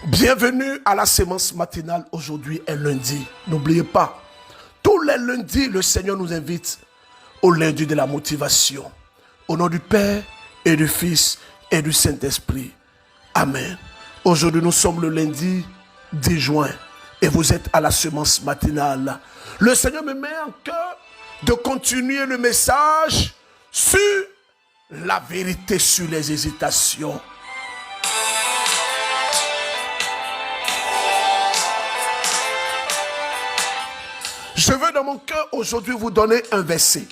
Bienvenue à la sémence matinale. Aujourd'hui est lundi. N'oubliez pas, tous les lundis, le Seigneur nous invite au lundi de la motivation. Au nom du Père et du Fils et du Saint-Esprit. Amen. Aujourd'hui, nous sommes le lundi 10 juin et vous êtes à la sémence matinale. Le Seigneur me met en cœur de continuer le message sur la vérité sur les hésitations. Je veux dans mon cœur aujourd'hui vous donner un verset.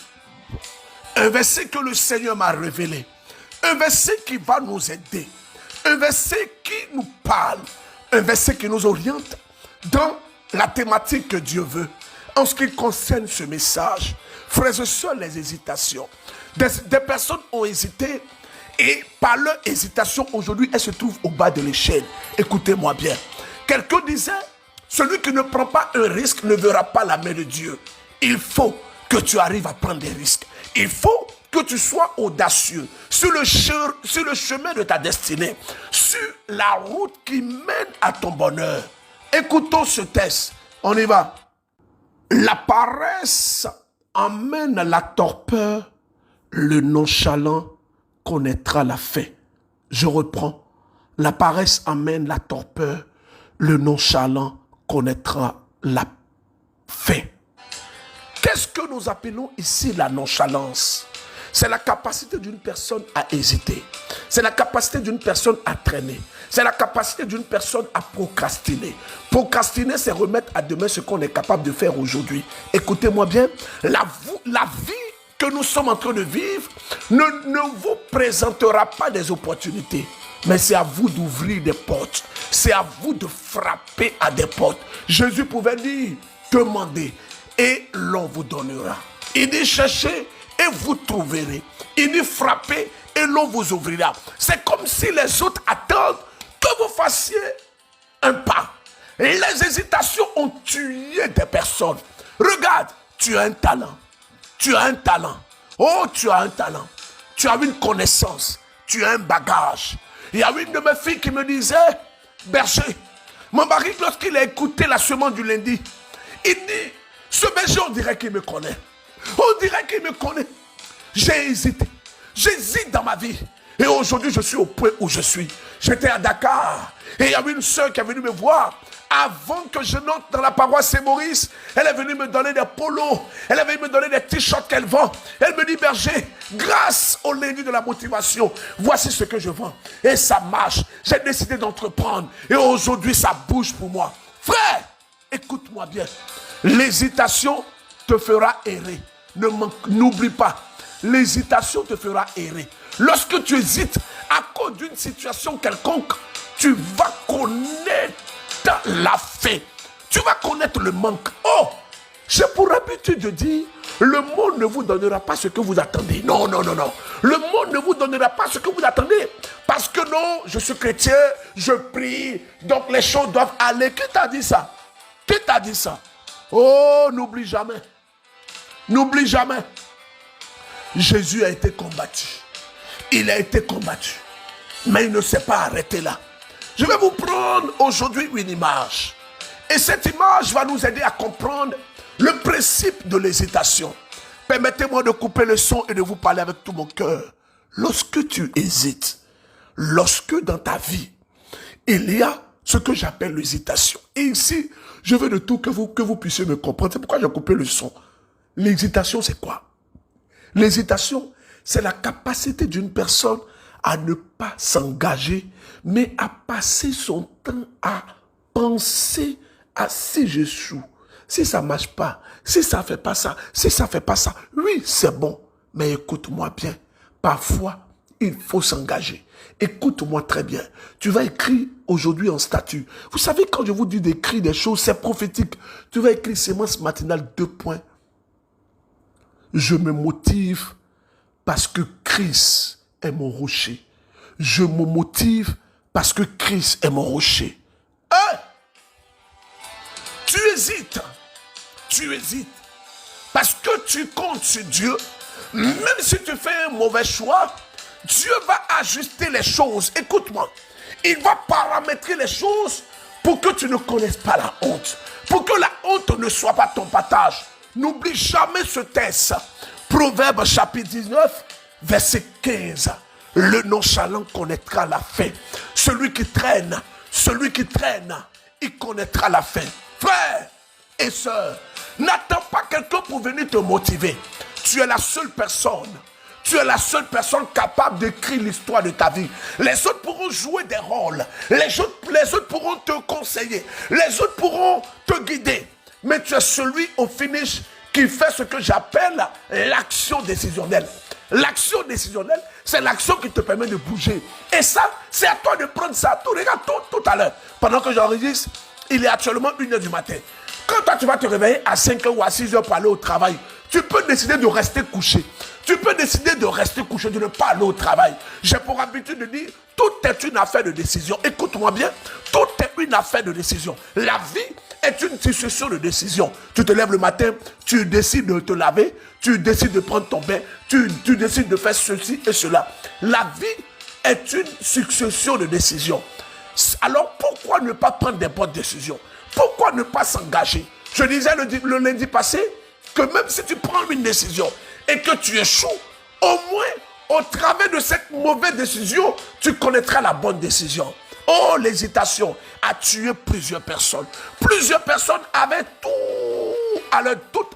Un verset que le Seigneur m'a révélé. Un verset qui va nous aider. Un verset qui nous parle. Un verset qui nous oriente dans la thématique que Dieu veut. En ce qui concerne ce message, frères et sœurs, les hésitations. Des personnes ont hésité et par leur hésitation, aujourd'hui, elles se trouvent au bas de l'échelle. Écoutez-moi bien. Quelqu'un disait, celui qui ne prend pas un risque ne verra pas la main de Dieu. Il faut que tu arrives à prendre des risques. Il faut que tu sois audacieux sur le chemin de ta destinée, sur la route qui mène à ton bonheur. Écoutons ce texte. On y va. La paresse emmène la torpeur. Le nonchalant connaîtra la faim. Je reprends. La paresse amène la torpeur. Le nonchalant connaîtra la faim. Qu'est-ce que nous appelons ici la nonchalance? C'est la capacité d'une personne à hésiter. C'est la capacité d'une personne à traîner. C'est la capacité d'une personne à procrastiner. Procrastiner, c'est remettre à demain ce qu'on est capable de faire aujourd'hui. Écoutez-moi bien, la vie que nous sommes en train de vivre ne vous présentera pas des opportunités. Mais c'est à vous d'ouvrir des portes. C'est à vous de frapper à des portes. Jésus pouvait dire, demandez et l'on vous donnera. Il dit, cherchez et vous trouverez. Il dit, frappez et l'on vous ouvrira. C'est comme si les autres attendent que vous fassiez un pas. Les hésitations ont tué des personnes. Regarde, tu as un talent. Tu as un talent. Oh, tu as un talent. Tu as une connaissance. Tu as un bagage. Il y a une de mes filles qui me disait, berger, mon mari, lorsqu'il a écouté la semence du lundi, il dit, ce berger, on dirait qu'il me connaît. On dirait qu'il me connaît. J'ai hésité. J'hésite dans ma vie. Et aujourd'hui, je suis au point où je suis. J'étais à Dakar. Et il y avait une soeur qui est venue me voir. Avant que je n'entre dans la paroisse Saint-Maurice, elle est venue me donner des polos. Elle est venue me donner des t-shirts qu'elle vend. Elle me dit, berger, grâce au lundi de la motivation, voici ce que je vends. Et ça marche. J'ai décidé d'entreprendre. Et aujourd'hui, ça bouge pour moi. Frère, écoute-moi bien. L'hésitation te fera errer. N'oublie pas. L'hésitation te fera errer. Lorsque tu hésites à cause d'une situation quelconque, tu vas connaître la faim. Tu vas connaître le manque. Oh, j'ai pour habitude de dire, le monde ne vous donnera pas ce que vous attendez. Non, non, non, non. Le monde ne vous donnera pas ce que vous attendez. Parce que non, je suis chrétien, je prie, donc les choses doivent aller. Qui t'a dit ça? Qui t'a dit ça? Oh, n'oublie jamais. N'oublie jamais. Jésus a été combattu. Il a été combattu. Mais il ne s'est pas arrêté là. Je vais vous prendre aujourd'hui une image. Et cette image va nous aider à comprendre le principe de l'hésitation. Permettez-moi de couper le son et de vous parler avec tout mon cœur. Lorsque tu hésites, lorsque dans ta vie, il y a ce que j'appelle l'hésitation. Et ici, je veux de tout que vous puissiez me comprendre. C'est pourquoi j'ai coupé le son. L'hésitation, c'est quoi? L'hésitation, c'est la capacité d'une personne à ne pas s'engager, mais à passer son temps à penser à si j'échoue, si ça ne marche pas, si ça ne fait pas ça, si ça ne fait pas ça. Oui, c'est bon, mais écoute-moi bien. Parfois, il faut s'engager. Écoute-moi très bien. Tu vas écrire aujourd'hui en statut. Vous savez, quand je vous dis d'écrire des choses, c'est prophétique. Tu vas écrire sémence matinale 2 points. Je me motive parce que Christ est mon rocher. Je me motive parce que Christ est mon rocher. Hein? Tu hésites. Tu hésites. Parce que tu comptes sur Dieu. Même si tu fais un mauvais choix, Dieu va ajuster les choses. Écoute-moi. Il va paramétrer les choses pour que tu ne connaisses pas la honte, pour que la honte ne soit pas ton partage. N'oublie jamais ce texte. Proverbe chapitre 19, verset 15. Le nonchalant connaîtra la fin. Celui qui traîne, il connaîtra la fin. Frère et sœur, n'attends pas quelqu'un pour venir te motiver. Tu es la seule personne. Tu es la seule personne capable d'écrire l'histoire de ta vie. Les autres pourront jouer des rôles. Les autres pourront te conseiller. Les autres pourront te guider. Mais tu es celui au finish qui fait ce que j'appelle l'action décisionnelle. L'action décisionnelle, c'est l'action qui te permet de bouger. Et ça, c'est à toi de prendre ça. Regarde tout à l'heure. Pendant que j'enregistre, il est actuellement 1h du matin. Quand toi, tu vas te réveiller à 5h ou à 6h pour aller au travail, tu peux décider de rester couché. Tu peux décider de rester couché, de ne pas aller au travail. J'ai pour habitude de dire, tout est une affaire de décision. Écoute-moi bien, tout est une affaire de décision. La vie est une succession de décisions. Tu te lèves le matin, tu décides de te laver, tu décides de prendre ton bain, tu décides de faire ceci et cela. La vie est une succession de décisions. Alors pourquoi ne pas prendre des bonnes décisions? Pourquoi ne pas s'engager? Je disais le lundi passé que même si tu prends une décision et que tu échoues, au moins au travers de cette mauvaise décision, tu connaîtras la bonne décision. Oh, l'hésitation a tué plusieurs personnes. Plusieurs personnes avaient tout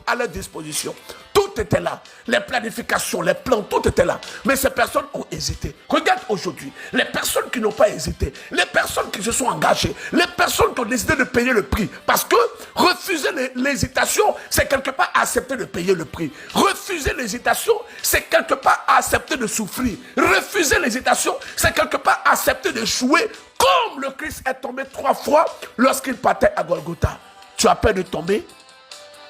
à leur disposition. Tout était là. Les planifications, les plans, tout était là. Mais ces personnes ont hésité. Regarde aujourd'hui, les personnes qui n'ont pas hésité, les personnes qui se sont engagées, les personnes qui ont décidé de payer le prix. Parce que refuser l'hésitation, c'est quelque part accepter de payer le prix. Refuser l'hésitation, c'est quelque part accepter de souffrir. Refuser l'hésitation, c'est quelque part accepter d'échouer. Comme le Christ est tombé 3 fois lorsqu'il partait à Golgotha. Tu as peur de tomber?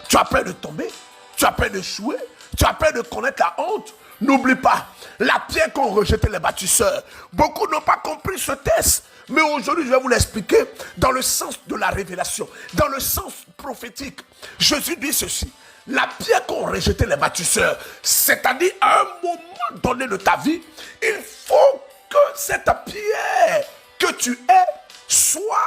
Tu as peur de tomber? Tu as peur d'échouer? Tu as peur de connaître la honte? N'oublie pas, la pierre qu'ont rejeté les bâtisseurs. Beaucoup n'ont pas compris ce texte. Mais aujourd'hui, je vais vous l'expliquer dans le sens de la révélation, dans le sens prophétique. Jésus dit ceci. La pierre qu'ont rejeté les bâtisseurs, c'est-à-dire à un moment donné de ta vie, il faut que cette pierre que tu es soit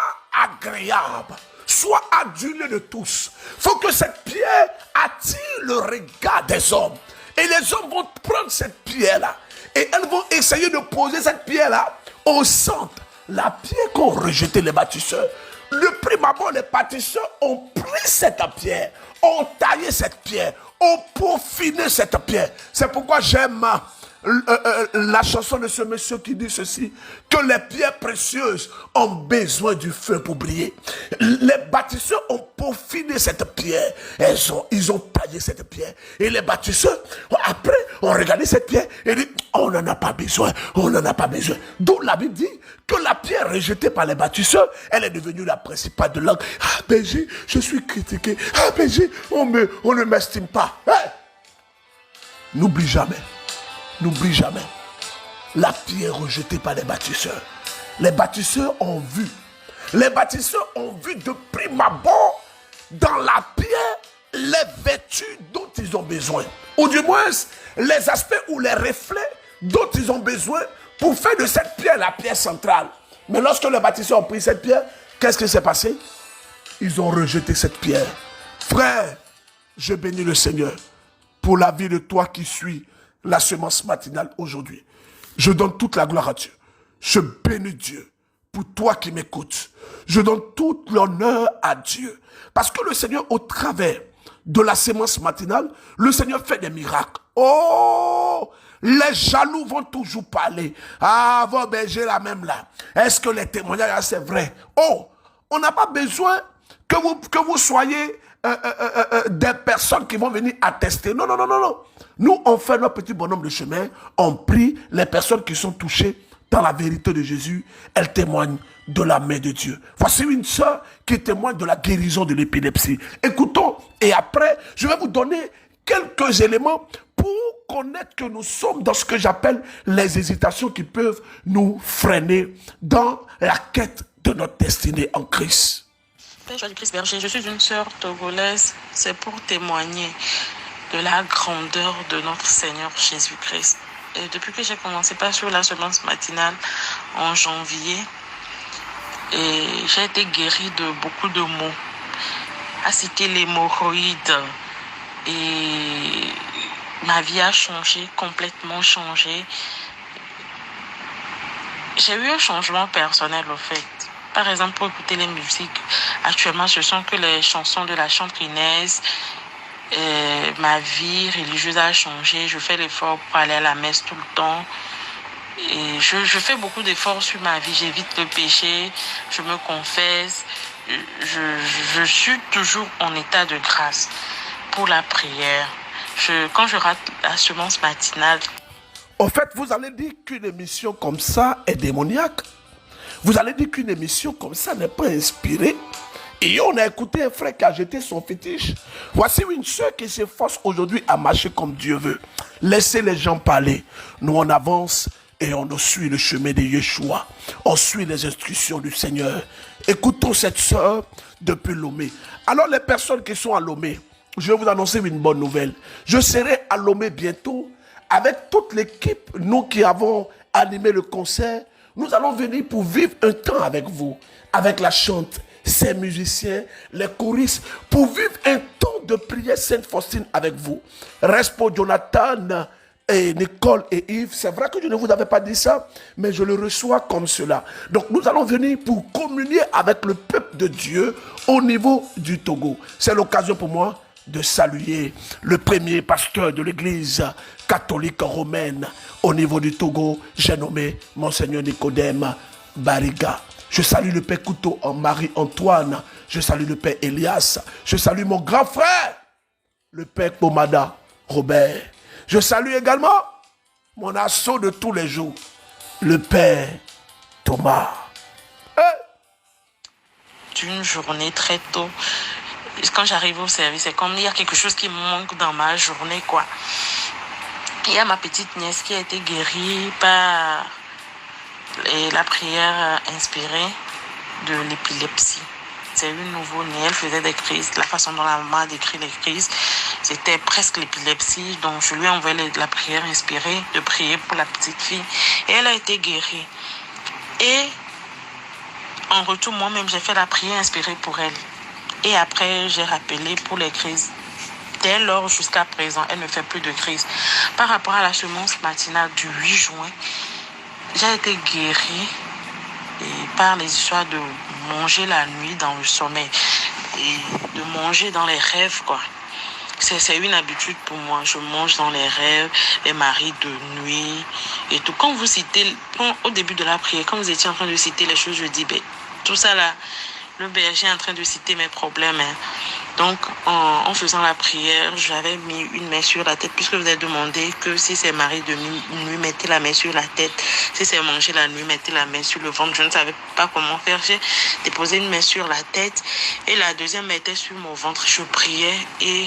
agréable, soit adulée de tous. Il faut que cette pierre attire le regard des hommes. Et les hommes vont prendre cette pierre-là et elles vont essayer de poser cette pierre-là au centre. La pierre qu'ont rejeté les bâtisseurs. Le prime abord, les bâtisseurs ont pris cette pierre, ont taillé cette pierre, ont peaufiné cette pierre. C'est pourquoi j'aime la chanson de ce monsieur qui dit ceci, que les pierres précieuses ont besoin du feu pour briller. Les bâtisseurs ont peaufiné cette pierre. Ils ont taillé cette pierre. Et les bâtisseurs, après, ont regardé cette pierre et dit, on n'en a pas besoin, on n'en a pas besoin. Donc la Bible dit que la pierre rejetée par les bâtisseurs, elle est devenue la principale de l'angle. Ah ben je suis critiqué. Ah ben on ne m'estime pas. Hey! N'oublie jamais. N'oublie jamais, la pierre rejetée par les bâtisseurs. Les bâtisseurs ont vu. Les bâtisseurs ont vu de prime abord dans la pierre les vertus dont ils ont besoin. Ou du moins, les aspects ou les reflets dont ils ont besoin pour faire de cette pierre la pierre centrale. Mais lorsque les bâtisseurs ont pris cette pierre, qu'est-ce qui s'est passé? Ils ont rejeté cette pierre. Frère, je bénis le Seigneur pour la vie de toi qui suis la semence matinale aujourd'hui. Je donne toute la gloire à Dieu. Je bénis Dieu pour toi qui m'écoutes. Je donne toute l'honneur à Dieu. Parce que le Seigneur, au travers de la semence matinale, le Seigneur fait des miracles. Oh! Les jaloux vont toujours parler. Ah, vos bergers là même là. Est-ce que les témoignages, c'est vrai? Oh! On n'a pas besoin que vous soyez des personnes qui vont venir attester. Non, non, non, non, non. Nous, on fait notre petit bonhomme de chemin. On prie les personnes qui sont touchées dans la vérité de Jésus. Elles témoignent de la main de Dieu. Voici une sœur qui témoigne de la guérison de l'épilepsie. Écoutons. Et après, je vais vous donner quelques éléments pour connaître que nous sommes dans ce que j'appelle les hésitations qui peuvent nous freiner dans la quête de notre destinée en Christ. Père Joël-Christ Berger, je suis une sœur togolaise. C'est pour témoigner de la grandeur de notre Seigneur Jésus-Christ. Et depuis que j'ai commencé par sur la semence matinale en janvier, Et j'ai été guérie de beaucoup de maux. À citer l'hémorroïde. Et ma vie a changé, complètement changé. J'ai eu un changement personnel au fait. Par exemple, pour écouter les musiques, actuellement, ce sont que les chansons de la chantrinaise. Ma vie religieuse a changé. Je fais l'effort pour aller à la messe tout le temps. Et je fais beaucoup d'efforts sur ma vie. J'évite le péché. Je me confesse. Je suis toujours en état de grâce pour la prière. Quand je rate la semence matinale. En fait, vous allez dire qu'une émission comme ça est démoniaque. Vous allez dire qu'une émission comme ça n'est pas inspirée. Et on a écouté un frère qui a jeté son fétiche. Voici une soeur qui s'efforce aujourd'hui à marcher comme Dieu veut. Laissez les gens parler. Nous, on avance et on suit le chemin de Yeshua. On suit les instructions du Seigneur. Écoutons cette soeur depuis Lomé. Alors, les personnes qui sont à Lomé, je vais vous annoncer une bonne nouvelle. Je serai à Lomé bientôt avec toute l'équipe, nous qui avons animé le concert. Nous allons venir pour vivre un temps avec vous, avec la chante, ces musiciens, les choristes, pour vivre un temps de prière Sainte Faustine avec vous. Reste pour Jonathan et Nicole et Yves. C'est vrai que je ne vous avais pas dit ça, mais je le reçois comme cela. Donc nous allons venir pour communier avec le peuple de Dieu au niveau du Togo. C'est l'occasion pour moi de saluer le premier pasteur de l'église catholique romaine au niveau du Togo. J'ai nommé Monseigneur Nicodème Bariga. Je salue le père Couteau en Marie-Antoine. Je salue le père Elias. Je salue mon grand frère, le père Pomada Robert. Je salue également mon assaut de tous les jours, le père Thomas. D'une journée très tôt, quand j'arrive au service, c'est comme il y a quelque chose qui manque dans ma journée, quoi. Il y a ma petite nièce qui a été guérie par la prière inspirée de l'épilepsie. C'est une nouveau-née, elle faisait des crises. La façon dont la maman a décrit les crises, c'était presque l'épilepsie. Donc je lui ai envoyé la prière inspirée de prier pour la petite fille. Et elle a été guérie. Et en retour, moi-même, j'ai fait la prière inspirée pour elle. Et après, j'ai rappelé pour les crises. Dès lors, jusqu'à présent, elle ne fait plus de crise. Par rapport à la semence matinale du 8 juin, j'ai été guérie par les histoires de manger la nuit dans le sommeil et de manger dans les rêves, quoi. C'est une habitude pour moi. Je mange dans les rêves, les maris de nuit et tout. Quand vous citez, au début de la prière, quand vous étiez en train de citer les choses, je dis, tout ça là, le berger est en train de citer mes problèmes. Donc, en faisant la prière, j'avais mis une main sur la tête, puisque vous avez demandé que si c'est mari de nuit, mettez la main sur la tête. Si c'est manger la nuit, mettez la main sur le ventre. Je ne savais pas comment faire. J'ai déposé une main sur la tête et la deuxième main était sur mon ventre. Je priais et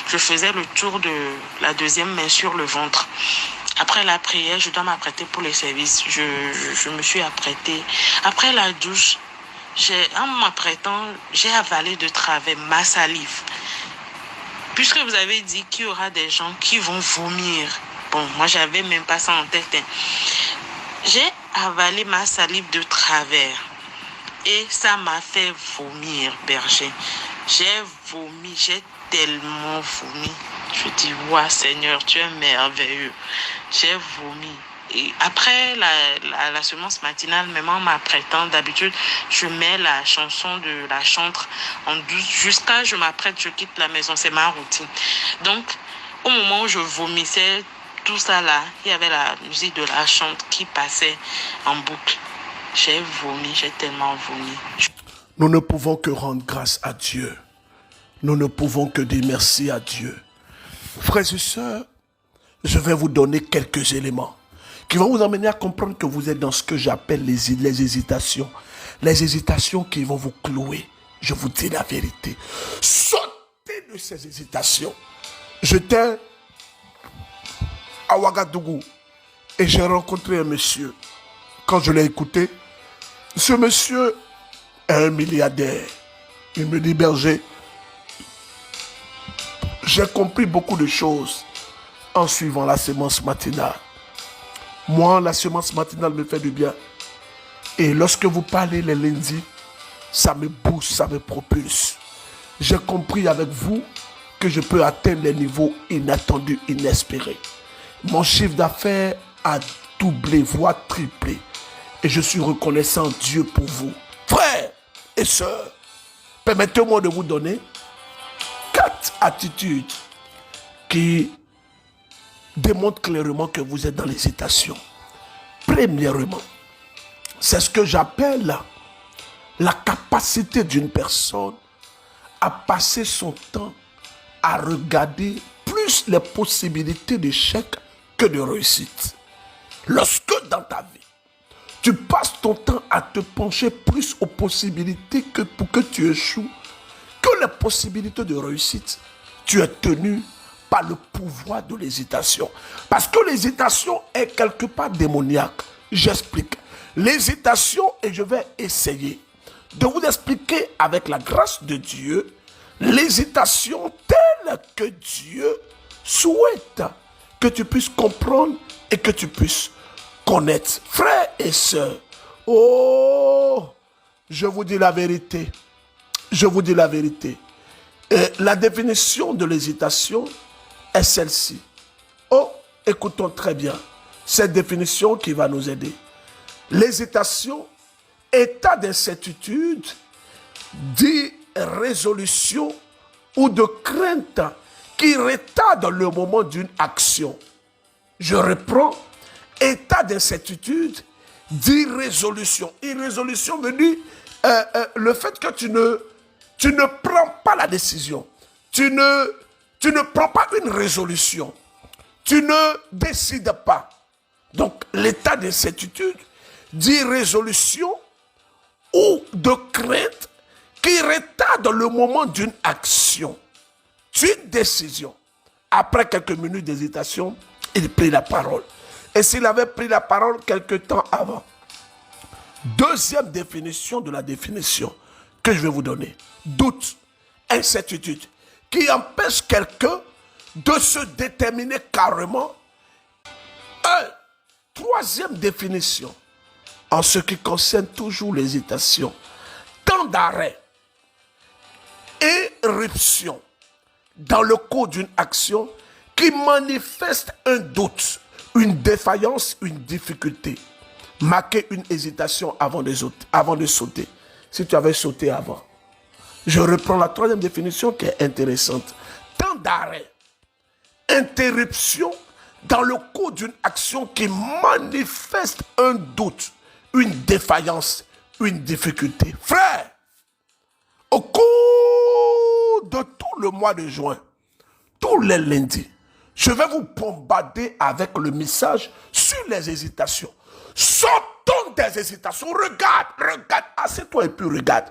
je faisais le tour de la deuxième main sur le ventre. Après la prière, je dois m'apprêter pour les services. Je me suis apprêtée. Après la douche, en m'apprêtant, j'ai avalé de travers ma salive. Puisque vous avez dit qu'il y aura des gens qui vont vomir. Bon, moi, j'avais même pas ça en tête. J'ai avalé ma salive de travers. Et ça m'a fait vomir, berger. J'ai vomi, j'ai tellement vomi. Je dis, ouais, Seigneur, tu es merveilleux. J'ai vomi. Et après la semence matinale, même en m'apprêtant, d'habitude, je mets la chanson de la chantre en douce. Jusqu'à je m'apprête, je quitte la maison. C'est ma routine. Donc, au moment où je vomissais, tout ça là, il y avait la musique de la chantre qui passait en boucle. J'ai vomi, j'ai tellement vomi. Nous ne pouvons que rendre grâce à Dieu. Nous ne pouvons que dire merci à Dieu. Frères et sœurs, je vais vous donner quelques éléments qui vont vous emmener à comprendre que vous êtes dans ce que j'appelle les hésitations. Les hésitations qui vont vous clouer. Je vous dis la vérité. Sortez de ces hésitations. J'étais à Ouagadougou et j'ai rencontré un monsieur. Quand je l'ai écouté, ce monsieur est un milliardaire. Il me dit, berger, j'ai compris beaucoup de choses en suivant la sémence matinale. Moi, la semence matinale me fait du bien. Et lorsque vous parlez les lundis, ça me booste, ça me propulse. J'ai compris avec vous que je peux atteindre les niveaux inattendus, inespérés. Mon chiffre d'affaires a doublé, voire triplé. Et je suis reconnaissant Dieu pour vous. Frères et sœurs, permettez-moi de vous donner 4 attitudes qui démontrent clairement que vous êtes dans l'hésitation. Premièrement, c'est ce que j'appelle la capacité d'une personne à passer son temps à regarder plus les possibilités d'échec que de réussite. Lorsque dans ta vie, tu passes ton temps à te pencher plus aux possibilités que pour que tu échoues, que les possibilités de réussite, tu es tenu par le pouvoir de l'hésitation. Parce que l'hésitation est quelque part démoniaque. J'explique. L'hésitation, et je vais essayer de vous expliquer avec la grâce de Dieu, l'hésitation telle que Dieu souhaite que tu puisses comprendre et que tu puisses connaître. Frères et sœurs, oh, je vous dis la vérité. Je vous dis la vérité. La définition de l'hésitation est celle-ci. Oh, écoutons très bien cette définition qui va nous aider. L'hésitation, état d'incertitude, d'irrésolution ou de crainte qui retarde le moment d'une action. Je reprends, état d'incertitude, d'irrésolution. Irrésolution veut dire le fait que tu ne prends pas la décision. Tu ne prends pas une résolution. Tu ne décides pas. Donc, l'état d'incertitude, d'irrésolution ou de crainte qui retarde le moment d'une action, d'une décision. Après quelques minutes d'hésitation, il prit la parole. Et s'il avait pris la parole quelque temps avant, deuxième définition de la définition que je vais vous donner, doute, incertitude, qui empêche quelqu'un de se déterminer carrément. Troisième définition, en ce qui concerne toujours l'hésitation, temps d'arrêt, éruption dans le cours d'une action qui manifeste un doute, une défaillance, une difficulté. Marquer une hésitation avant de sauter. Si tu avais sauté avant. Je reprends la troisième définition qui est intéressante. Temps d'arrêt, interruption dans le cours d'une action qui manifeste un doute, une défaillance, une difficulté. Frère, au cours de tout le mois de juin, tous les lundis, je vais vous bombarder avec le message sur les hésitations. Sortons des hésitations. Regarde, assieds-toi et puis regarde.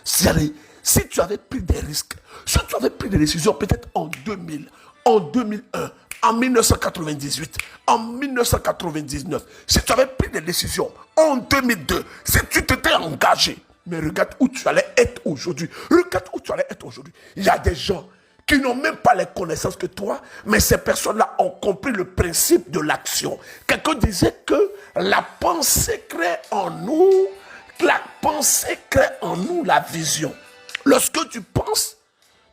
Si tu avais pris des risques, si tu avais pris des décisions peut-être en 2000, en 2001, en 1998, en 1999, si tu avais pris des décisions en 2002, si tu t'étais engagé, mais regarde où tu allais être aujourd'hui. Regarde où tu allais être aujourd'hui. Il y a des gens qui n'ont même pas les connaissances que toi, mais ces personnes-là ont compris le principe de l'action. Quelqu'un disait que la pensée crée en nous, la vision. Lorsque tu penses,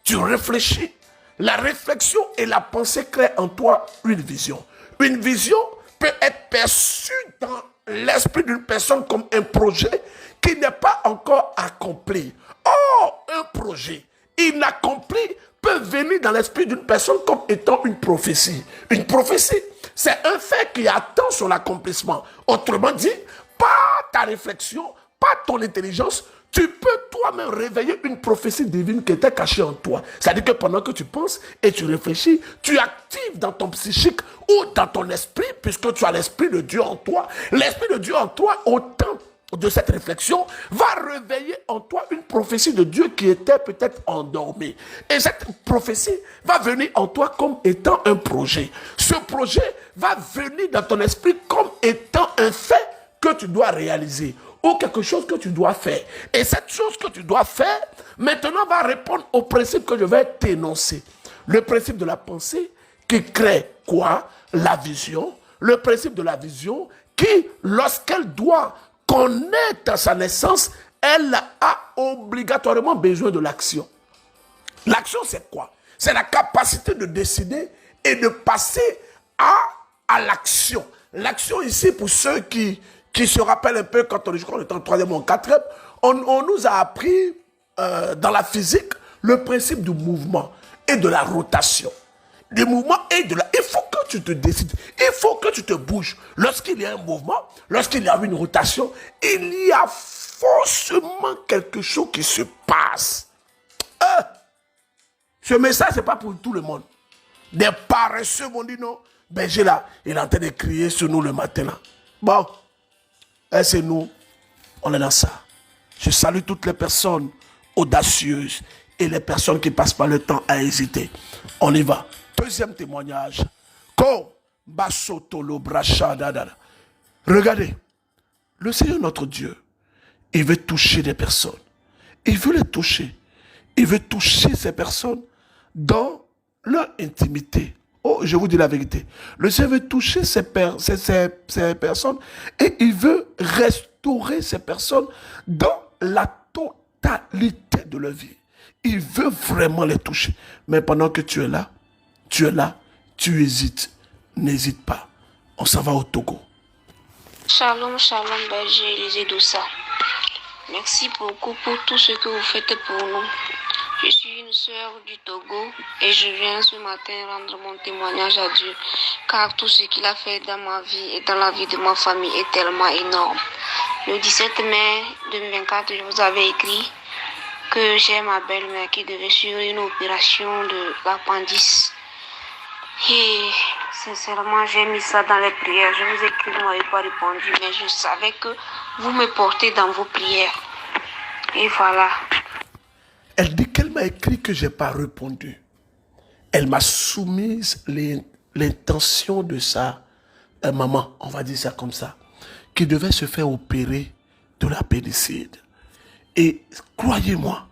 tu réfléchis. La réflexion et la pensée créent en toi une vision. Une vision peut être perçue dans l'esprit d'une personne comme un projet qui n'est pas encore accompli. Or, un projet inaccompli peut venir dans l'esprit d'une personne comme étant une prophétie. Une prophétie, c'est un fait qui attend son accomplissement. Autrement dit, par ta réflexion, par ton intelligence, tu peux toi-même réveiller une prophétie divine qui était cachée en toi. C'est-à-dire que pendant que tu penses et tu réfléchis, tu actives dans ton psychique ou dans ton esprit, puisque tu as l'esprit de Dieu en toi. L'esprit de Dieu en toi, au temps de cette réflexion, va réveiller en toi une prophétie de Dieu qui était peut-être endormie. Et cette prophétie va venir en toi comme étant un projet. Ce projet va venir dans ton esprit comme étant un fait que tu dois réaliser ou quelque chose que tu dois faire. Et cette chose que tu dois faire, maintenant va répondre au principe que je vais t'énoncer. Le principe de la pensée qui crée quoi? La vision. Le principe de la vision qui, lorsqu'elle doit connaître sa naissance, elle a obligatoirement besoin de l'action. L'action, c'est quoi? C'est la capacité de décider et de passer à l'action. L'action ici, pour ceux qui se rappellent un peu, quand on était en 3e ou en 4e, on nous a appris dans la physique le principe du mouvement et de la rotation. Du mouvement et de la... Il faut que tu te décides, il faut que tu te bouges. Lorsqu'il y a un mouvement, lorsqu'il y a une rotation, il y a forcément quelque chose qui se passe. Ce message, ce n'est pas pour tout le monde. Des paresseux m'ont dit non. Berger là, il est en train de crier sur nous le matin là. Bon, c'est nous, on est dans ça. Je salue toutes les personnes audacieuses et les personnes qui ne passent pas le temps à hésiter. On y va. Deuxième témoignage. Regardez, le Seigneur notre Dieu, il veut toucher des personnes. Il veut les toucher. Il veut toucher ces personnes dans leur intimité. Oh, je vous dis la vérité. Le Seigneur veut toucher ces personnes et il veut restaurer ces personnes dans la totalité de leur vie. Il veut vraiment les toucher. Mais pendant que tu es là, tu hésites. N'hésite pas. On s'en va au Togo. Shalom, shalom, berger Élisée Doussa. Merci beaucoup pour tout ce que vous faites pour nous. Je suis une sœur du Togo et je viens ce matin rendre mon témoignage à Dieu, car tout ce qu'il a fait dans ma vie et dans la vie de ma famille est tellement énorme. Le 17 mai 2024, je vous avais écrit que j'ai ma belle-mère qui devait suivre une opération de l'appendice. Et sincèrement, j'ai mis ça dans les prières. Je vous écris, vous ne m'avez pas répondu, mais je savais que vous me portez dans vos prières. Et voilà. Elle dit qu'elle m'a écrit que je n'ai pas répondu. Elle m'a soumise l'intention de sa maman, on va dire ça comme ça, qui devait se faire opérer de l'appendicite. Et croyez-moi,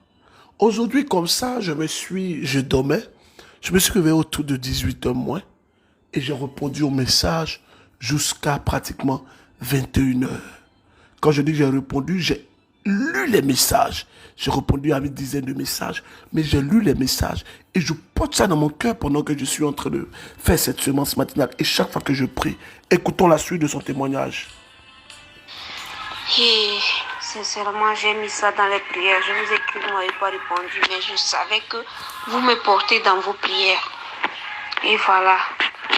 aujourd'hui comme ça, je dormais, je me suis réveillé autour de 18h moins et j'ai répondu au message jusqu'à pratiquement 21h. Quand je dis que j'ai répondu, j'ai lu les messages. J'ai répondu à une dizaine de messages, mais j'ai lu les messages et je porte ça dans mon cœur pendant que je suis en train de faire cette semence matinale. Et chaque fois que je prie, écoutons la suite de son témoignage. Et sincèrement, j'ai mis ça dans les prières. Je vous écris, vous ne m'avez pas répondu, mais je savais que vous me portez dans vos prières. Et voilà,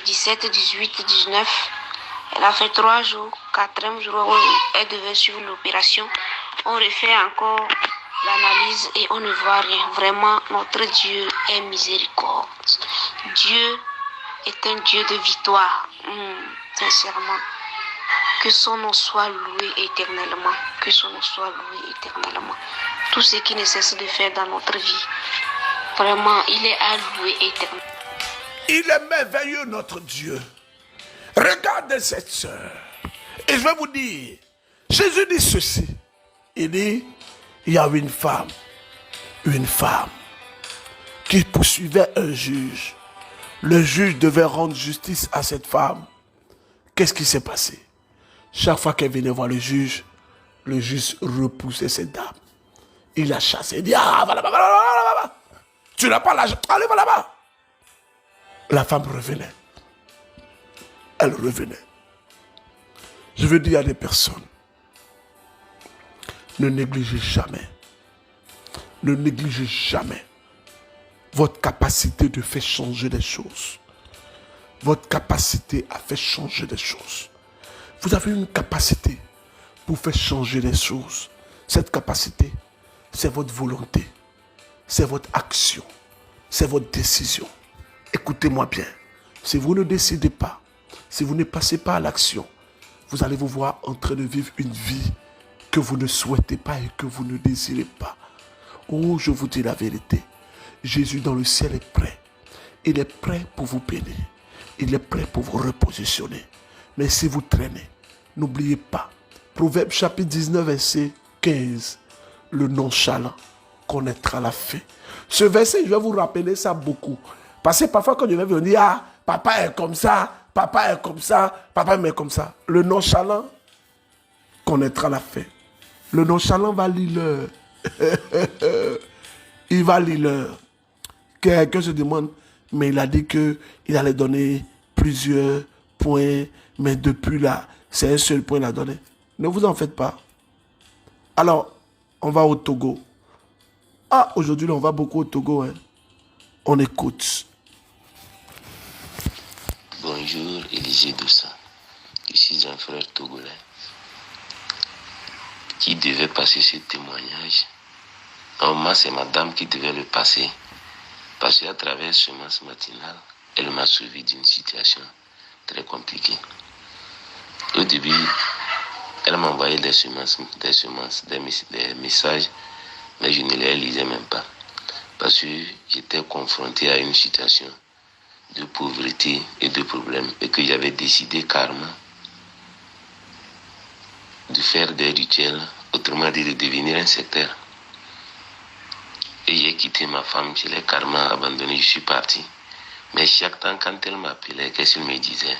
17, 18, 19, elle a fait 3 jours, 4e jour où elle devait suivre l'opération. On refait encore l'analyse et on ne voit rien. Vraiment, notre Dieu est miséricorde. Dieu est un Dieu de victoire. Sincèrement. Que son nom soit loué éternellement. Que son nom soit loué éternellement. Tout ce qu'il ne cesse de faire dans notre vie. Vraiment, il est à louer éternellement. Il est merveilleux, notre Dieu. Regardez cette sœur. Et je vais vous dire, Jésus dit ceci. Il dit, il y a une femme qui poursuivait un juge. Le juge devait rendre justice à cette femme. Qu'est-ce qui s'est passé? Chaque fois qu'elle venait voir le juge repoussait cette dame. Il la chassait. Il dit, ah, va là-bas, va là-bas. Tu n'as pas l'argent, allez, va là-bas. La femme revenait. Elle revenait. Je veux dire à des personnes, ne négligez jamais votre capacité de faire changer les choses. Votre capacité à faire changer les choses. Vous avez une capacité pour faire changer les choses. Cette capacité, c'est votre volonté, c'est votre action, c'est votre décision. Écoutez-moi bien, si vous ne décidez pas, si vous ne passez pas à l'action, vous allez vous voir en train de vivre une vie que vous ne souhaitez pas et que vous ne désirez pas. Oh, je vous dis la vérité. Jésus dans le ciel est prêt. Il est prêt pour vous bénir. Il est prêt pour vous repositionner. Mais si vous traînez, n'oubliez pas. Proverbe chapitre 19, verset 15. Le nonchalant connaîtra la fin. Ce verset, je vais vous rappeler ça beaucoup. Parce que parfois quand je vais venir, ah, papa est comme ça, papa est comme ça, papa est comme ça. Le nonchalant connaîtra la fin. Le nonchalant va lire l'heure. Il va lire l'heure. Quelqu'un se demande, mais il a dit qu'il allait donner plusieurs points, mais depuis là, c'est un seul point qu'il a donné. Ne vous en faites pas. Alors, on va au Togo. Ah, aujourd'hui, on va beaucoup au Togo. Hein. On écoute. Bonjour, Élisée Doussa. Je suis un frère togolais qui devait passer ce témoignage. Normalement, c'est madame qui devait le passer. Parce qu'à travers Semence Matinale, elle m'a sauvé d'une situation très compliquée. Au début, elle m'a envoyé des messages, mais je ne les lisais même pas. Parce que j'étais confronté à une situation de pauvreté et de problèmes et que j'avais décidé carrément de faire des rituels, autrement dit de devenir un sectaire. Et j'ai quitté ma femme, je l'ai carrément abandonnée, je suis parti. Mais chaque temps, quand elle m'appelait, qu'est-ce qu'elle me disait?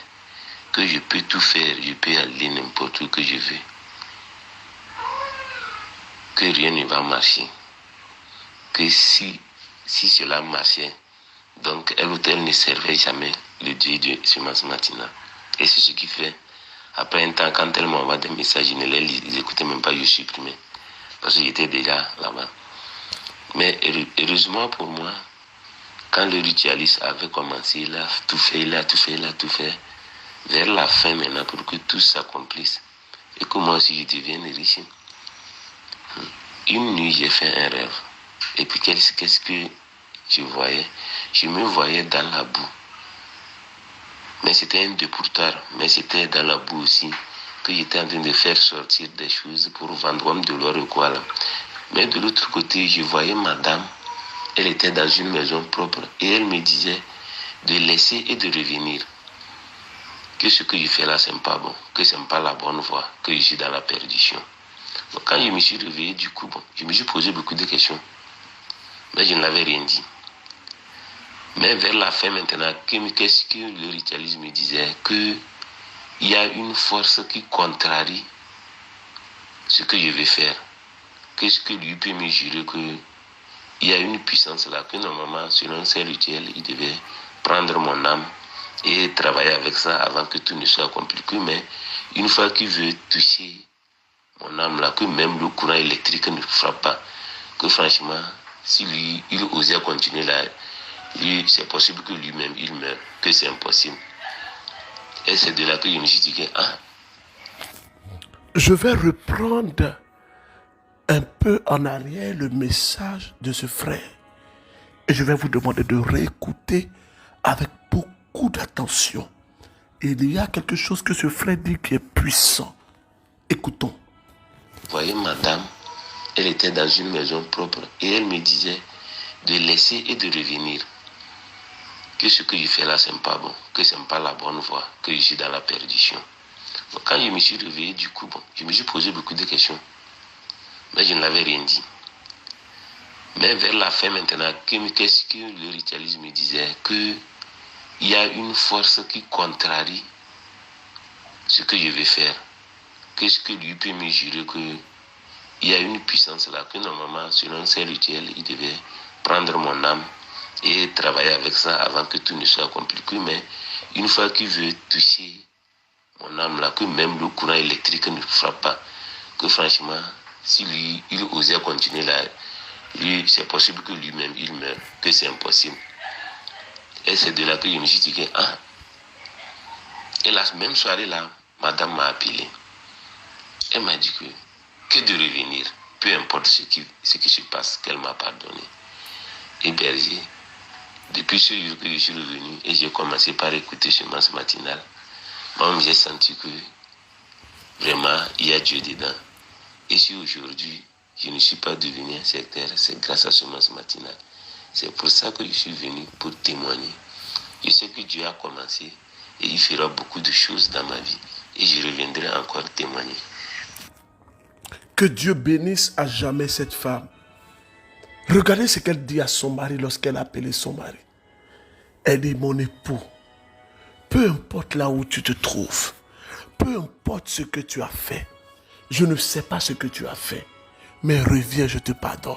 Que je peux tout faire, je peux aller n'importe où que je veux. Que rien ne va marcher. Que si cela marchait, donc elle ou elle ne servait jamais le Dieu de Semence Matinale. Et c'est ce qui fait. Après un temps, quand elle m'envoie des messages, je ne les écoutais même pas, je supprimais. Parce que j'étais déjà là-bas. Mais heureusement pour moi, quand le ritualiste avait commencé, il a tout fait. Vers la fin maintenant, pour que tout s'accomplisse. Et que moi aussi je devienne riche. Une nuit, j'ai fait un rêve. Et puis qu'est-ce que je voyais? Je me voyais dans la boue. Mais c'était un dépourteur. Mais c'était dans la boue aussi que j'étais en train de faire sortir des choses pour vendre de l'or et quoi là. Mais de l'autre côté, je voyais madame. Elle était dans une maison propre. Et elle me disait de laisser et de revenir. Que ce que je fais là, c'est pas bon. Que c'est pas la bonne voie. Que je suis dans la perdition. Donc quand je me suis réveillé, du coup, je me suis posé beaucoup de questions. Mais je n'avais rien dit. Mais vers la fin maintenant, qu'est-ce que le ritualisme me disait? Qu'il y a une force qui contrarie ce que je vais faire. Qu'est-ce que lui peut me jurer qu'il y a une puissance là, que normalement, selon ces rituels, il devait prendre mon âme et travailler avec ça avant que tout ne soit compliqué. Mais une fois qu'il veut toucher mon âme là, que même le courant électrique ne frappe pas, que franchement, si lui, il osait continuer là, lui, c'est possible que lui-même, il meure, que c'est impossible. Et c'est de là que je me suis dit que, Je vais reprendre un peu en arrière le message de ce frère. Et je vais vous demander de réécouter avec beaucoup d'attention. Il y a quelque chose que ce frère dit qui est puissant. Écoutons. Vous voyez, madame, elle était dans une maison propre et elle me disait de laisser et de revenir. Que ce que je fais là, c'est pas bon. Que c'est pas la bonne voie. Que je suis dans la perdition. Donc quand je me suis réveillé, du coup, je me suis posé beaucoup de questions. Mais je n'avais rien dit. Mais vers la fin maintenant, qu'est-ce que le ritualisme me disait? Qu'il y a une force qui contrarie ce que je vais faire. Qu'est-ce que lui peut me jurer qu'il y a une puissance là, que normalement, selon ces rituels, il devait prendre mon âme et travailler avec ça avant que tout ne soit compliqué. Mais une fois qu'il veut toucher mon âme là, que même le courant électrique ne frappe pas, que franchement, si lui, il osait continuer là, lui, c'est possible que lui-même, il meure, que c'est impossible. Et c'est de là que je me suis dit que, Et la même soirée là, madame m'a appelé. Elle m'a dit que de revenir, peu importe ce qui se passe, qu'elle m'a pardonné. Et berger, depuis ce jour que je suis revenu et j'ai commencé par écouter Semence Matinale, moi j'ai senti que vraiment il y a Dieu dedans. Et si aujourd'hui je ne suis pas devenu un sectaire, c'est grâce à Semence Matinale. C'est pour ça que je suis venu pour témoigner. Je sais que Dieu a commencé et il fera beaucoup de choses dans ma vie. Et je reviendrai encore témoigner. Que Dieu bénisse à jamais cette femme. Regardez ce qu'elle dit à son mari lorsqu'elle a appelé son mari. Elle dit, mon époux, peu importe là où tu te trouves, peu importe ce que tu as fait, je ne sais pas ce que tu as fait, mais reviens, je te pardonne.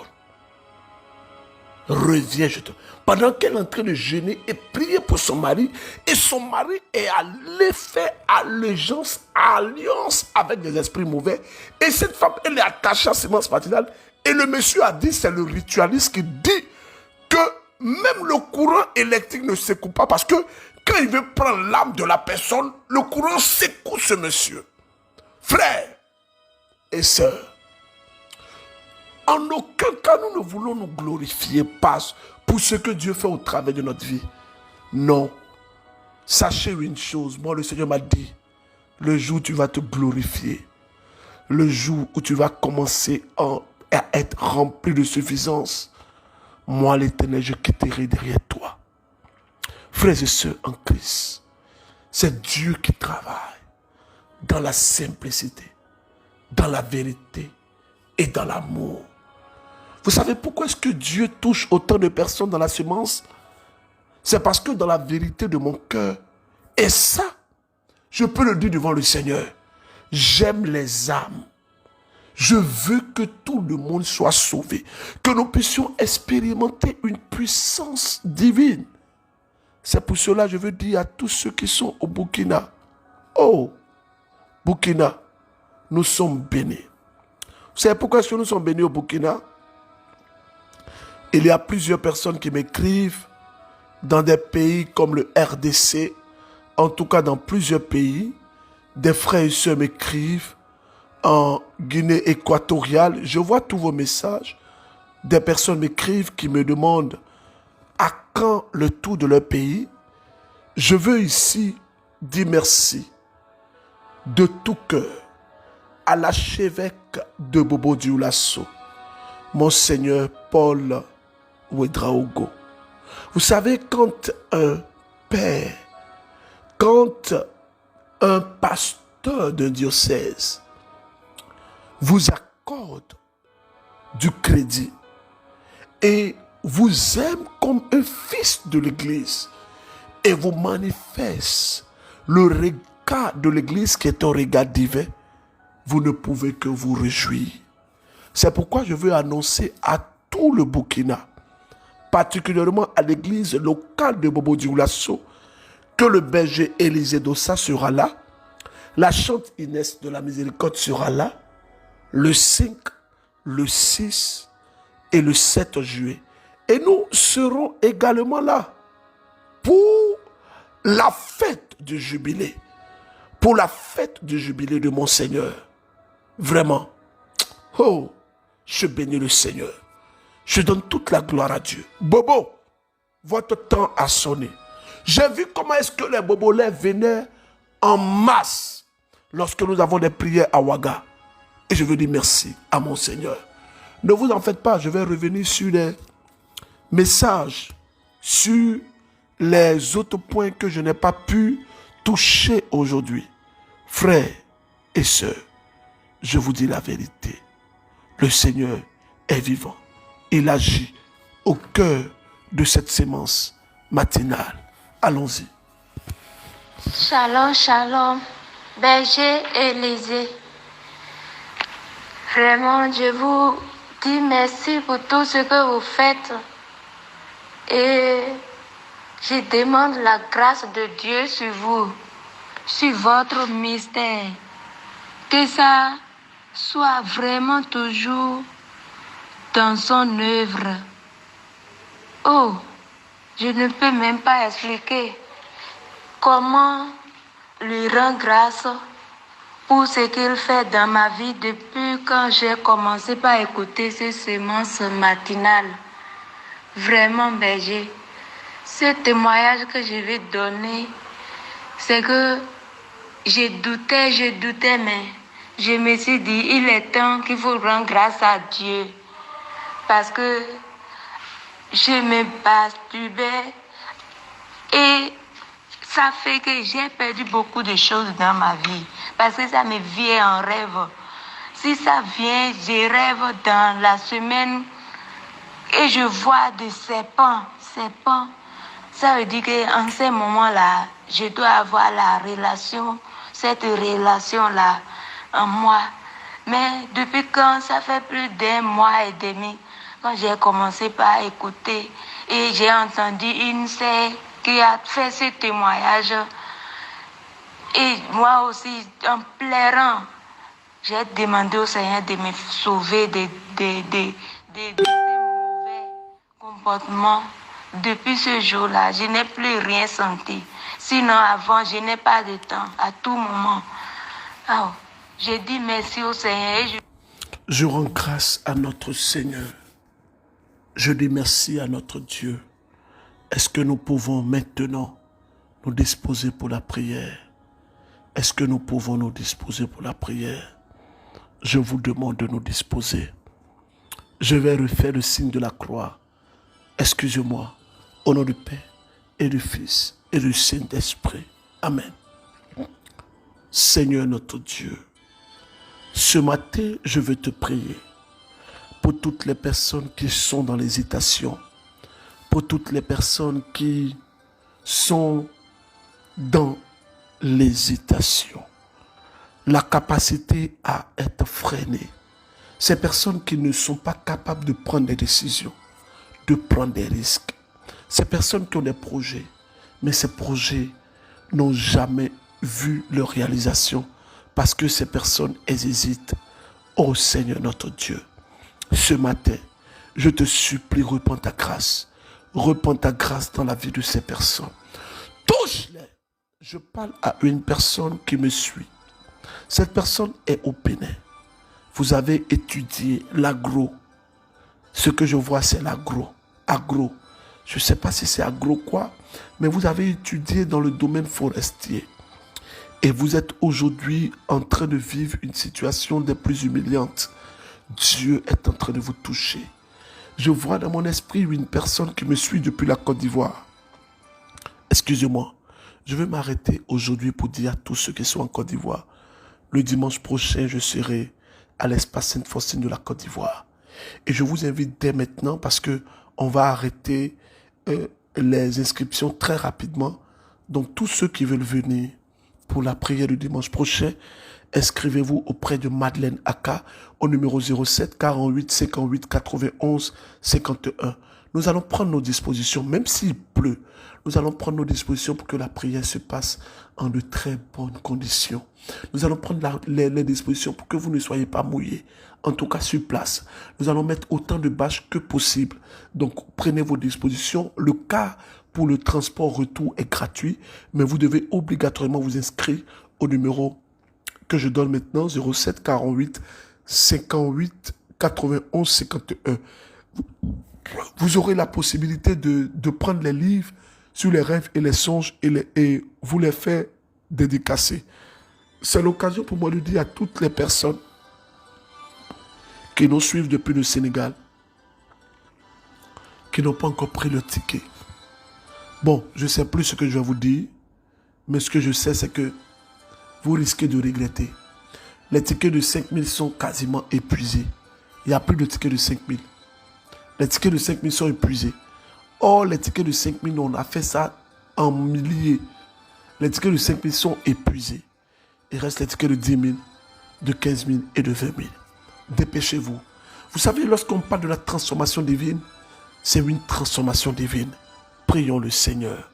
Reviens, je te... Pendant qu'elle est en train de jeûner et prier pour son mari, et son mari est allé faire allégeance avec des esprits mauvais, et cette femme, elle est attachée à sémence matinale, et le monsieur a dit, c'est le ritualiste qui dit que même le courant électrique ne s'écoute pas, parce que quand il veut prendre l'âme de la personne, le courant secoue ce monsieur. Frères et sœurs, en aucun cas, nous ne voulons nous glorifier pas pour ce que Dieu fait au travers de notre vie. Non. Sachez une chose, moi le Seigneur m'a dit, le jour où tu vas te glorifier, le jour où tu vas commencer à être rempli de suffisance, moi l'Éternel, je quitterai derrière toi. Frères et sœurs en Christ, c'est Dieu qui travaille dans la simplicité, dans la vérité et dans l'amour. Vous savez pourquoi est-ce que Dieu touche autant de personnes dans la semence? C'est parce que dans la vérité de mon cœur, et ça, je peux le dire devant le Seigneur, j'aime les âmes. Je veux que tout le monde soit sauvé, que nous puissions expérimenter une puissance divine. C'est pour cela que je veux dire à tous ceux qui sont au Burkina, oh, Burkina, nous sommes bénis. Vous savez pourquoi est-ce que nous sommes bénis au Burkina? Il y a plusieurs personnes qui m'écrivent dans des pays comme le RDC, en tout cas dans plusieurs pays. Des frères et sœurs m'écrivent en Guinée équatoriale. Je vois tous vos messages. Des personnes m'écrivent qui me demandent à quand le tour de leur pays. Je veux ici dire merci de tout cœur à l'archevêque de Bobo Dioulasso, Monseigneur Paul Ouedraogo. Vous savez, quand un père, quand un pasteur d'un diocèse vous accorde du crédit et vous aime comme un fils de l'Église et vous manifeste le regard de l'Église qui est un regard divin, vous ne pouvez que vous réjouir. C'est pourquoi je veux annoncer à tout le Burkina, particulièrement à l'église locale de Bobo Dioulasso, que le berger Élisée Dossa sera là, la chante Inès de la Miséricorde sera là, le 5, le 6 et le 7 juillet. Et nous serons également là pour la fête du jubilé, pour la fête du jubilé de mon Seigneur. Vraiment, oh, je bénis le Seigneur. Je donne toute la gloire à Dieu. Bobo, votre temps a sonné. J'ai vu comment est-ce que les bobolais venaient en masse lorsque nous avons des prières à Ouaga. Et je veux dire merci à mon Seigneur. Ne vous en faites pas, je vais revenir sur les messages, sur les autres points que je n'ai pas pu toucher aujourd'hui. Frères et sœurs, je vous dis la vérité. Le Seigneur est vivant. Il agit au cœur de cette sémence matinale. Allons-y. Shalom, shalom, berger Élisée. Vraiment, je vous dis merci pour tout ce que vous faites. Et je demande la grâce de Dieu sur vous, sur votre mystère. Que ça soit vraiment toujours dans son œuvre. Oh, je ne peux même pas expliquer comment lui rendre grâce pour ce qu'il fait dans ma vie depuis quand j'ai commencé par écouter ces sémences matinales. Vraiment, berger, ce témoignage que je vais donner, c'est que je doutais, mais je me suis dit, il est temps qu'il faut rendre grâce à Dieu. Parce que je me masturbais et ça fait que j'ai perdu beaucoup de choses dans ma vie. Parce que ça me vient en rêve. Si ça vient, je rêve dans la semaine et je vois des serpents. Ça veut dire qu'en ce moment-là, je dois avoir cette relation-là en moi. Mais depuis quand ça fait plus d'1 mois et demi, quand j'ai commencé par écouter et j'ai entendu une sœur qui a fait ce témoignage, et moi aussi, en pleurant, j'ai demandé au Seigneur de me sauver de ces mauvais comportements. Depuis ce jour-là, je n'ai plus rien senti. Sinon, avant, je n'ai pas de temps, à tout moment. Alors, je dis merci au Seigneur. Je rends grâce à notre Seigneur. Je dis merci à notre Dieu. Est-ce que nous pouvons maintenant nous disposer pour la prière? Est-ce que nous pouvons nous disposer pour la prière? Je vous demande de nous disposer. Je vais refaire le signe de la croix. Excusez-moi. Au nom du Père et du Fils et du Saint-Esprit. Amen. Seigneur notre Dieu, ce matin, je veux te prier pour toutes les personnes qui sont dans l'hésitation, pour toutes les personnes qui sont dans l'hésitation, la capacité à être freinée. Ces personnes qui ne sont pas capables de prendre des décisions, de prendre des risques. Ces personnes qui ont des projets, mais ces projets n'ont jamais vu leur réalisation parce que ces personnes, elles hésitent. Oh Seigneur notre Dieu, ce matin, je te supplie, répands ta grâce. Répands ta grâce dans la vie de ces personnes. Touche-les. Je parle à une personne qui me suit. Cette personne est au Bénin. Vous avez étudié l'agro. Ce que je vois, c'est l'agro. Agro. Je ne sais pas si c'est agro quoi, mais vous avez étudié dans le domaine forestier. Et vous êtes aujourd'hui en train de vivre une situation des plus humiliantes. Dieu est en train de vous toucher. Je vois dans mon esprit une personne qui me suit depuis la Côte d'Ivoire. Excusez-moi. Je vais m'arrêter aujourd'hui pour dire à tous ceux qui sont en Côte d'Ivoire. Le dimanche prochain, je serai à l'espace Sainte-Faustine de la Côte d'Ivoire. Et je vous invite dès maintenant parce que on va arrêter les inscriptions très rapidement. Donc tous ceux qui veulent venir pour la prière du dimanche prochain, inscrivez-vous auprès de Madeleine Aka au numéro 07 48 58 91 51. Nous allons prendre nos dispositions, même s'il pleut. Nous allons prendre nos dispositions pour que la prière se passe en de très bonnes conditions. Nous allons prendre les dispositions pour que vous ne soyez pas mouillés. En tout cas, sur place. Nous allons mettre autant de bâches que possible. Donc, prenez vos dispositions. Le cas pour le transport retour est gratuit, mais vous devez obligatoirement vous inscrire au numéro que je donne maintenant, 07 48 58 91 51. Vous aurez la possibilité de prendre les livres sur les rêves et les songes et vous les faire dédicacer. C'est l'occasion pour moi de dire à toutes les personnes qui nous suivent depuis le Sénégal, qui n'ont pas encore pris le ticket. Bon, je ne sais plus ce que je vais vous dire, mais ce que je sais, c'est que vous risquez de regretter. Les tickets de 5 000 sont quasiment épuisés. Il n'y a plus de tickets de 5 000. Les tickets de 5 000 sont épuisés. Or, les tickets de 5 000, on a fait ça en milliers. Les tickets de 5 000 sont épuisés. Il reste les tickets de 10 000, de 15 000 et de 20 000. Dépêchez-vous. Vous savez, lorsqu'on parle de la transformation divine, c'est une transformation divine. Prions le Seigneur.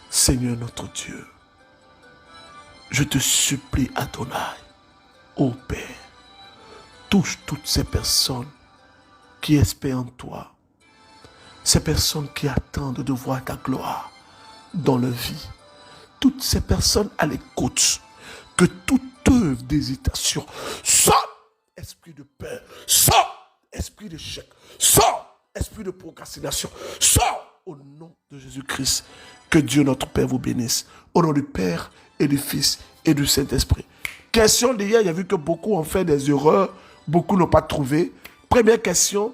Seigneur notre Dieu, je te supplie, Adonai, ô Père, touche toutes ces personnes qui espèrent en toi, ces personnes qui attendent de voir ta gloire dans leur vie, toutes ces personnes à l'écoute, que toute œuvre d'hésitation sort, esprit de peur, sort, esprit d'échec, sort, esprit de procrastination, sort au nom de Jésus-Christ. Que Dieu notre Père vous bénisse. Au nom du Père et du Fils et du Saint-Esprit. Question d'hier, il y a vu que beaucoup ont fait des erreurs, beaucoup n'ont pas trouvé. Première question,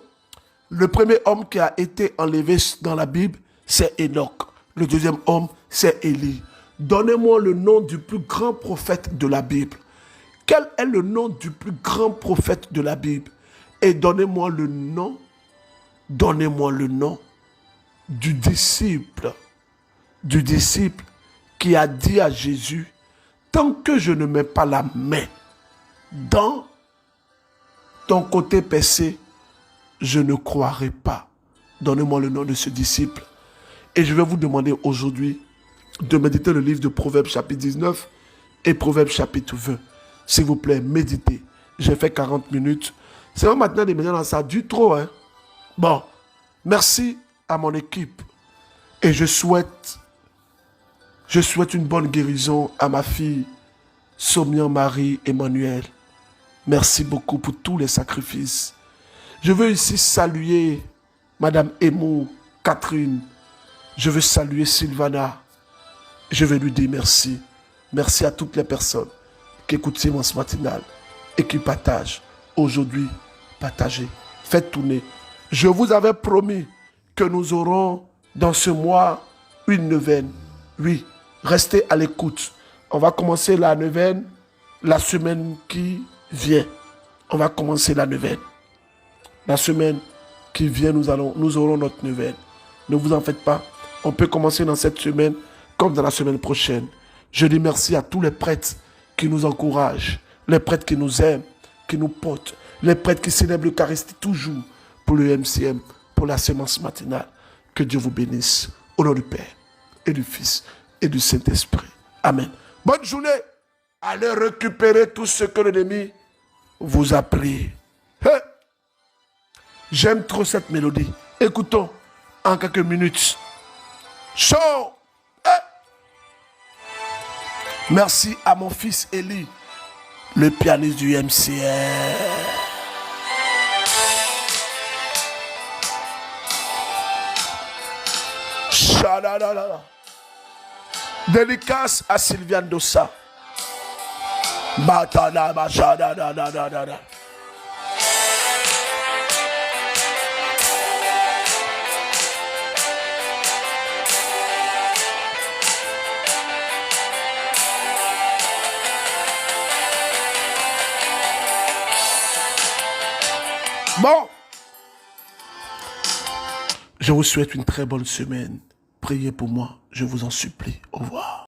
le premier homme qui a été enlevé dans la Bible, c'est Enoch. Le deuxième homme, c'est Élie. Donnez-moi le nom du plus grand prophète de la Bible. Quel est le nom du plus grand prophète de la Bible? Et donnez-moi le nom du disciple qui a dit à Jésus, tant que je ne mets pas la main dans ton côté percé, je ne croirai pas. Donnez-moi le nom de ce disciple. Et je vais vous demander aujourd'hui de méditer le livre de Proverbes chapitre 19 et Proverbes chapitre 20. S'il vous plaît, méditez. J'ai fait 40 minutes. C'est vrai maintenant de méditer, ça dure trop. Hein? Bon, merci à mon équipe. Et je souhaite une bonne guérison à ma fille, Somian Marie Emmanuel. Merci beaucoup pour tous les sacrifices. Je veux ici saluer Madame Emo, Catherine. Je veux saluer Sylvana. Je veux lui dire merci. Merci à toutes les personnes qui écoutent Sémence Matinale et qui partagent. Aujourd'hui, partagez. Faites tourner. Je vous avais promis que nous aurons dans ce mois une neuvaine. Oui, restez à l'écoute. On va commencer la neuvaine la semaine qui vient. On va commencer la neuvaine. La semaine qui vient, nous aurons notre neuvaine. Ne vous en faites pas. On peut commencer dans cette semaine comme dans la semaine prochaine. Je dis merci à tous les prêtres qui nous encouragent, les prêtres qui nous aiment, qui nous portent, les prêtres qui célèbrent l'Eucharistie toujours pour le MCM, pour la sémence matinale. Que Dieu vous bénisse. Au nom du Père et du Fils et du Saint-Esprit. Amen. Bonne journée. Allez récupérer tout ce que l'ennemi vous a pris. Hey! J'aime trop cette mélodie. Écoutons en quelques minutes. Show! Hey! Merci à mon fils Eli, le pianiste du MCR. Shadadadada. Dédicace à Sylviane Dossa. Batana, shadadadadada. Bon, je vous souhaite une très bonne semaine. Priez pour moi, je vous en supplie. Au revoir.